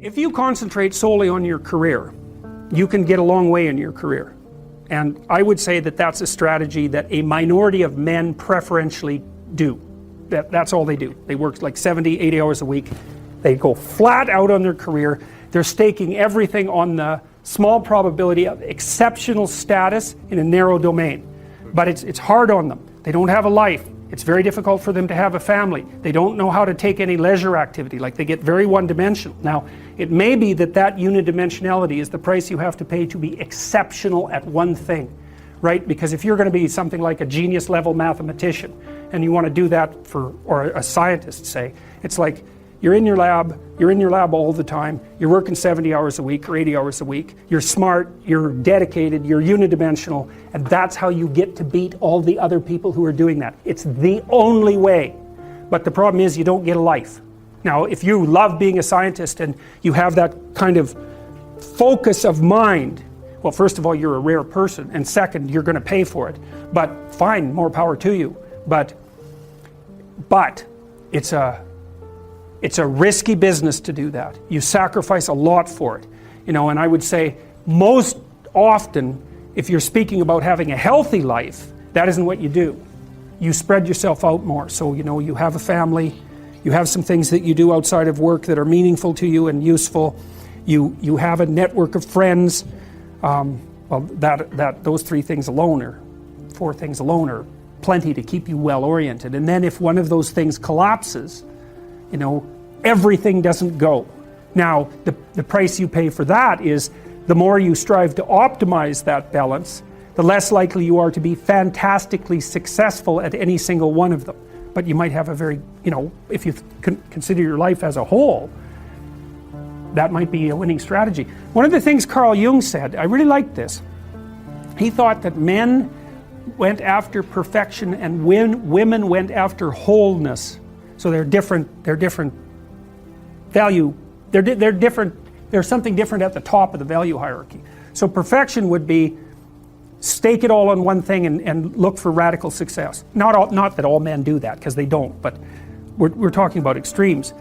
If you concentrate solely on your career, you can get a long way in your career. And I would say that that's a strategy that a minority of men preferentially do. That's all they do. They work like 70, 80 hours a week. They go flat out on their career. They're staking everything on the small probability of exceptional status in a narrow domain. But it's hard on them. They don't have a life. It's very difficult for them to have a family. They don't know how to take any leisure activity. Like, they get very one-dimensional. Now, it may be that unidimensionality is the price you have to pay to be exceptional at one thing, right? Because if you're going to be something like a genius level mathematician and you want to do that or a scientist, say, it's like you're in your lab all the time, you're working 70 hours a week or 80 hours a week, you're smart, you're dedicated, you're unidimensional, and that's how you get to beat all the other people who are doing that. It's the only way. But the problem is you don't get a life. Now, if you love being a scientist and you have that kind of focus of mind, well, first of all, you're a rare person, and second, you're going to pay for it. But fine, more power to you. But it's a risky business to do that. You sacrifice a lot for it. And I would say most often, if you're speaking about having a healthy life, that isn't what you do. You spread yourself out more. So, you have a family, you have some things that you do outside of work that are meaningful to you and useful. You have a network of friends. Those 3 things alone, or 4 things alone, are plenty to keep you well oriented. And then if one of those things collapses, everything doesn't go. Now, the price you pay for that is the more you strive to optimize that balance, the less likely you are to be fantastically successful at any single one of them. But you might have a very, if you consider your life as a whole, that might be a winning strategy. One of the things Carl Jung said, I really liked this. He thought that men went after perfection and women went after wholeness. So they're different value, they're different, there's something different at the top of the value hierarchy. So perfection would be stake it all on one thing and look for radical success. Not that all men do that, because they don't, but we're talking about extremes,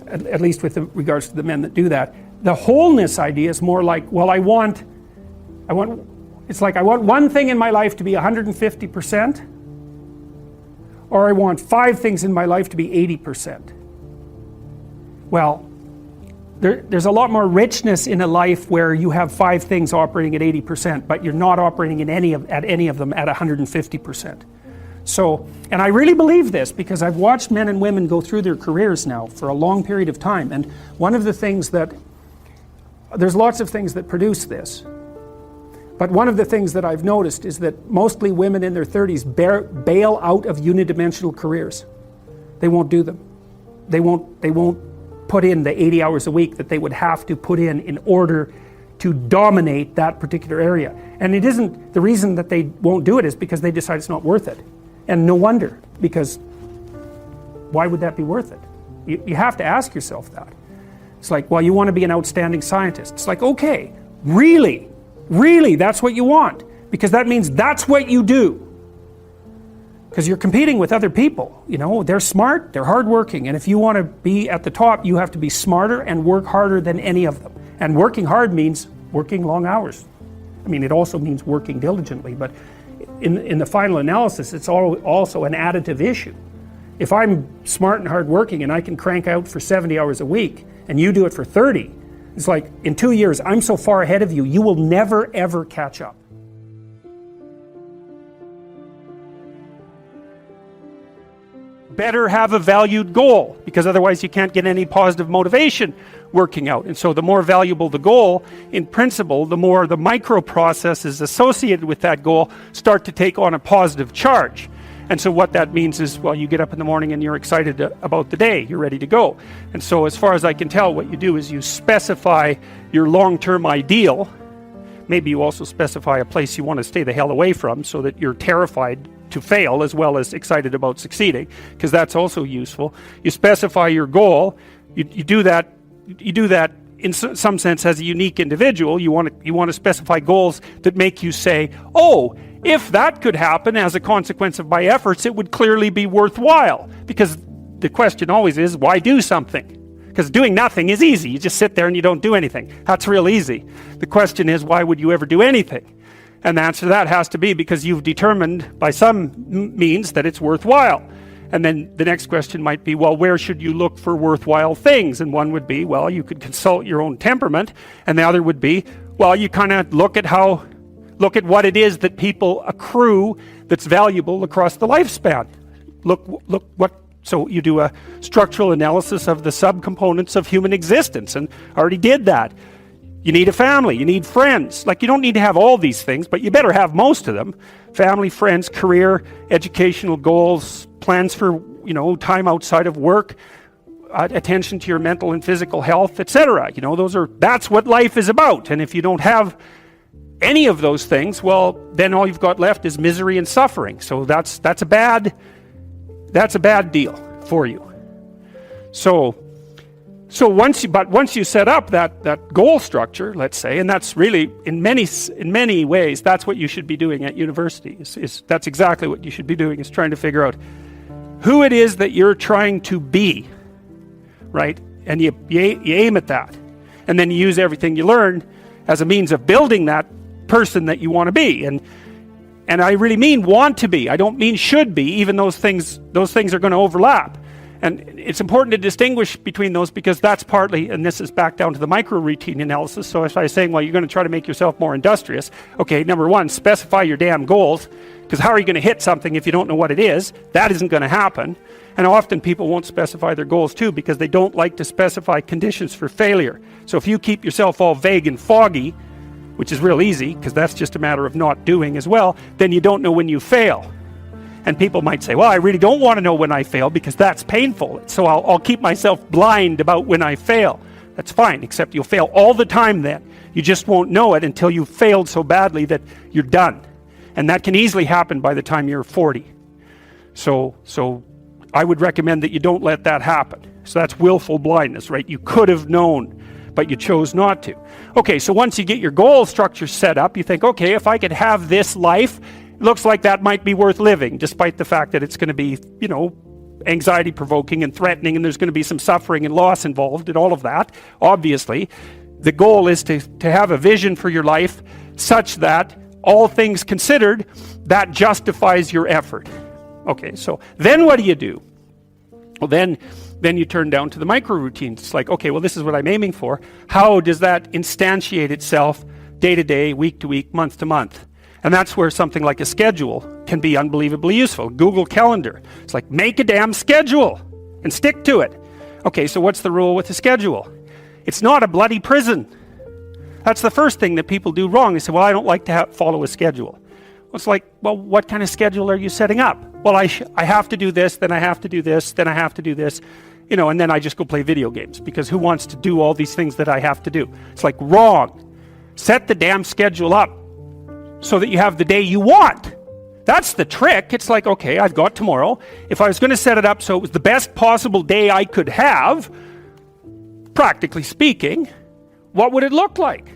at least with regards to the men that do that. The wholeness idea is more like, well, I want one thing in my life to be 150%, or I want 5 things in my life to be 80%. Well, there's a lot more richness in a life where you have 5 things operating at 80%, but you're not operating at any of them at 150%. So, and I really believe this because I've watched men and women go through their careers now for a long period of time, and one of the things there's lots of things that produce this, but one of the things that I've noticed is that mostly women in their 30s bail out of unidimensional careers. They won't do them. They won't put in the 80 hours a week that they would have to put in order to dominate that particular area. And it isn't, the reason that they won't do it is because they decide it's not worth it. And no wonder, because why would that be worth it? You have to ask yourself that. It's like, well, you want to be an outstanding scientist. It's like, okay, really, that's what you want, because that means that's what you do. Because you're competing with other people, they're smart, they're hardworking, and if you want to be at the top, you have to be smarter and work harder than any of them. And working hard means working long hours. I mean, it also means working diligently, but in the final analysis, it's also an additive issue. If I'm smart and hardworking and I can crank out for 70 hours a week, and you do it for 30, it's like, in 2 years, I'm so far ahead of you, you will never ever catch up. Better have a valued goal, because otherwise you can't get any positive motivation working out. And so the more valuable the goal, in principle, the more the micro processes associated with that goal start to take on a positive charge. And so what that means is, well, you get up in the morning and you're excited about the day, you're ready to go. And so as far as I can tell, what you do is you specify your long-term ideal. Maybe you also specify a place you want to stay the hell away from, so that you're terrified to fail as well as excited about succeeding, because that's also useful. You specify your goal. You do that in some sense as a unique individual. You want to specify goals that make you say, oh, if that could happen as a consequence of my efforts, it would clearly be worthwhile. Because the question always is, why do something? Because doing nothing is easy. You just sit there and you don't do anything. That's real easy. The question is, why would you ever do anything? And the answer to that has to be because you've determined by some means that it's worthwhile. And then the next question might be, well, where should you look for worthwhile things? And one would be, well, you could consult your own temperament. And the other would be, well, you kind of look at what it is that people accrue that's valuable across the lifespan. So you do a structural analysis of the subcomponents of human existence, and I already did that. You need a family, you need friends. Like, you don't need to have all these things, but you better have most of them. Family, friends, career, educational goals, plans for, time outside of work, attention to your mental and physical health, etc. That's what life is about. And if you don't have any of those things, well, then all you've got left is misery and suffering. So that's a bad deal for you. So once you set up that goal structure, let's say, and that's really in many ways that's what you should be doing at university. That's exactly what you should be doing, is trying to figure out who it is that you're trying to be, right? And you aim at that, and then you use everything you learn as a means of building that person that you want to be. And I really mean want to be. I don't mean should be, even those things are going to overlap. And it's important to distinguish between those, because that's partly, and this is back down to the micro routine analysis. So if I was saying, well, you're going to try to make yourself more industrious. Okay, number one, specify your damn goals, because how are you going to hit something if you don't know what it is? That isn't going to happen. And often people won't specify their goals too, because they don't like to specify conditions for failure. So if you keep yourself all vague and foggy, which is real easy, because that's just a matter of not doing as well, then you don't know when you fail. And people might say, well, I really don't want to know when I fail because that's painful. So I'll keep myself blind about when I fail. That's fine, except you'll fail all the time then. You just won't know it until you've failed so badly that you're done. And that can easily happen by the time you're 40. So I would recommend that you don't let that happen. So that's willful blindness, right? You could have known, but you chose not to. Okay, so once you get your goal structure set up, you think, okay, if I could have this life, it looks like that might be worth living, despite the fact that it's going to be, anxiety provoking and threatening, and there's going to be some suffering and loss involved in all of that. Obviously, the goal is to have a vision for your life such that, all things considered, that justifies your effort. Okay, so then what do? Well, then you turn down to the micro routines. It's like, okay, well, this is what I'm aiming for. How does that instantiate itself day to day, week to week, month to month? And that's where something like a schedule can be unbelievably useful. Google Calendar. It's like, make a damn schedule and stick to it. Okay, so what's the rule with the schedule? It's not a bloody prison. That's the first thing that people do wrong. They say, well, I don't like to follow a schedule. Well, it's like, well, what kind of schedule are you setting up? Well, I have to do this, then I have to do this, then I have to do this, and then I just go play video games, because who wants to do all these things that I have to do? It's like, wrong. Set the damn schedule up so that you have the day you want. That's the trick. It's like, okay, I've got tomorrow. If I was going to set it up so it was the best possible day I could have, practically speaking, what would it look like?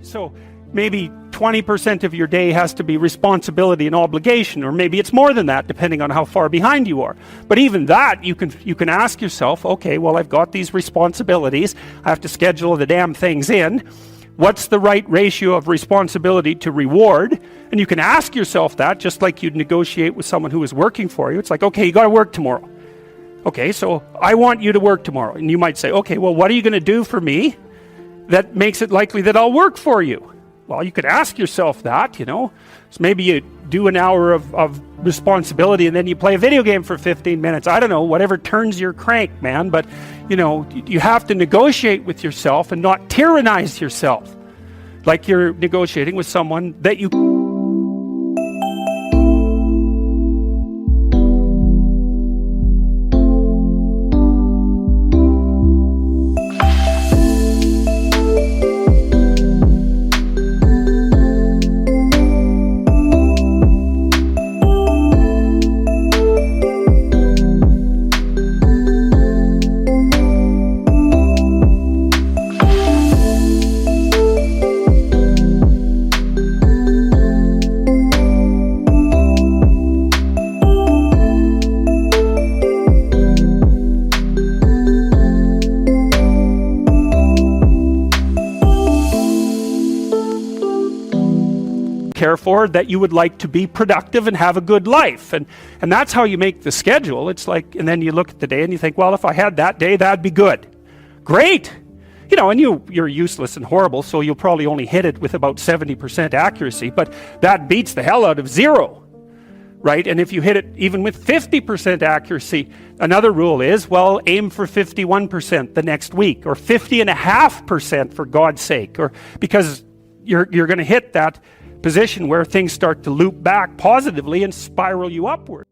So maybe 20% of your day has to be responsibility and obligation, or maybe it's more than that, depending on how far behind you are. But even that, you can ask yourself, okay, well, I've got these responsibilities. I have to schedule the damn things in. What's the right ratio of responsibility to reward? And you can ask yourself that, just like you'd negotiate with someone who is working for you. It's like, okay, you got to work tomorrow. Okay, so I want you to work tomorrow. And you might say, okay, well, what are you going to do for me that makes it likely that I'll work for you? Well, you could ask yourself that, So maybe you do an hour of responsibility and then you play a video game for 15 minutes. I don't know, whatever turns your crank, man. But, you have to negotiate with yourself and not tyrannize yourself like you're negotiating with someone that you... therefore, that you would like to be productive and have a good life. And that's how you make the schedule. It's like, and then you look at the day and you think, well, if I had that day, that'd be good. Great. You know, and you're useless and horrible, so you'll probably only hit it with about 70% accuracy, but that beats the hell out of 0. Right? And if you hit it even with 50% accuracy, another rule is, well, aim for 51% the next week, or 50.5% for God's sake, or because you're going to hit that position where things start to loop back positively and spiral you upward.